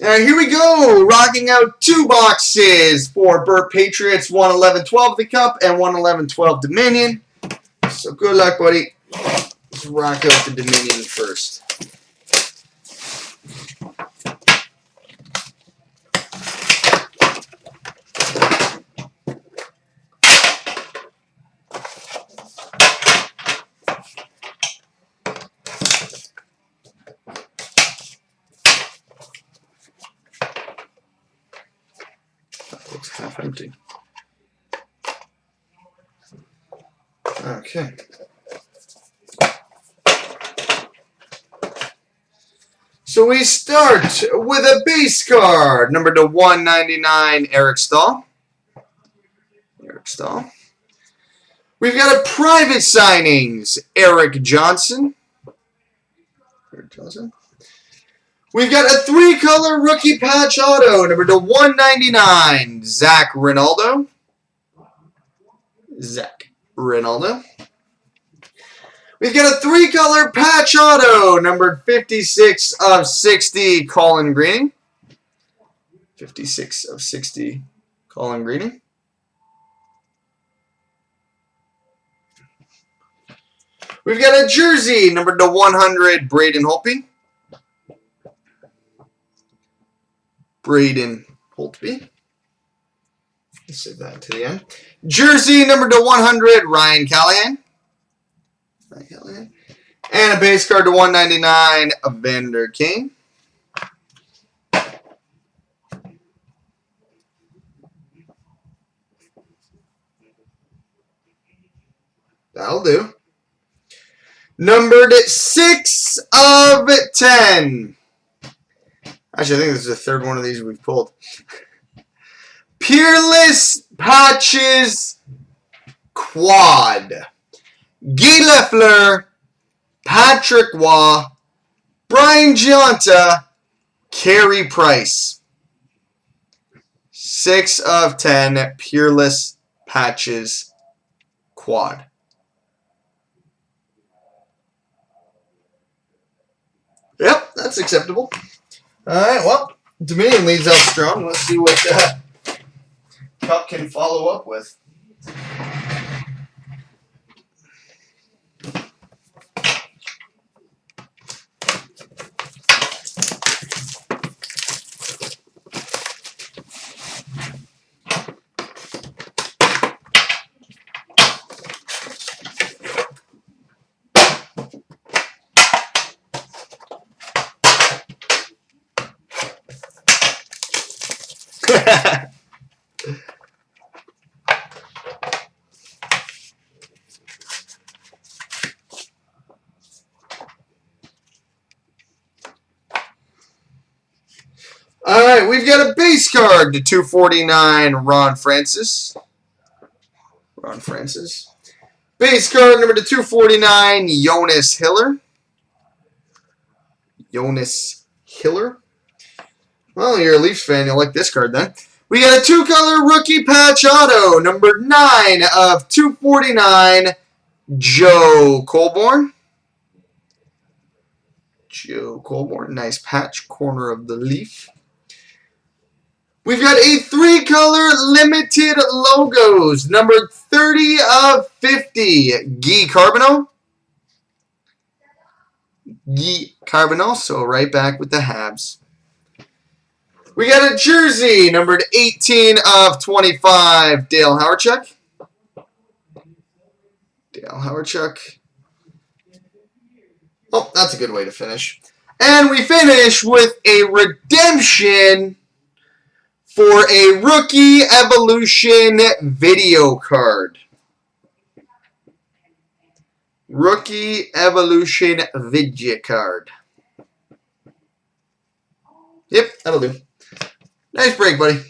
All right, here we go. Rocking out 2 boxes for Burt Patriots, 111-12 the Cup and 111-12 Dominion. So good luck, buddy. Let's rock out the Dominion first. That looks half empty. Okay. So we start with a base card, number to 199, Eric Stahl. We've got a private signings, Eric Johnson. We've got a 3-color rookie patch auto, number to 199, Zach Rinaldo. We've got a 3-color patch auto, numbered 56 of 60, Colin Greening. 56 of 60, Colin Greening. We've got a jersey, numbered to 100, Braden Holtby. Let's save that to the end. Jersey, numbered to 100, Ryan Callahan. And a base card to 199, Evander Kane. That'll do. Numbered 6 of 10. Actually, I think this is the third one of these we've pulled. Peerless Patches Quad. Guy Lafleur, Patrick Waugh, Brian Gionta, Carey Price. 6 of 10 Peerless Patches Quad. Yep, that's acceptable. Alright, well, Dominion leads out strong. Let's see what Cup can follow up with. Alright, we've got a base card to 249, Ron Francis. Base card number to 249, Jonas Hiller. Well, you're a Leafs fan, you'll like this card then. We got a 2-color rookie patch auto, number 9 of 249, Joe Colborne. Nice patch, corner of the leaf. We've got a 3-color limited logos, number 30 of 50, Guy Carbonneau, so right back with the Habs. We got a jersey, numbered 18 of 25, Dale Hawerchuk. Oh, that's a good way to finish. And we finish with a redemption for a Rookie Evolution video card. Yep, that'll do. Nice break, buddy.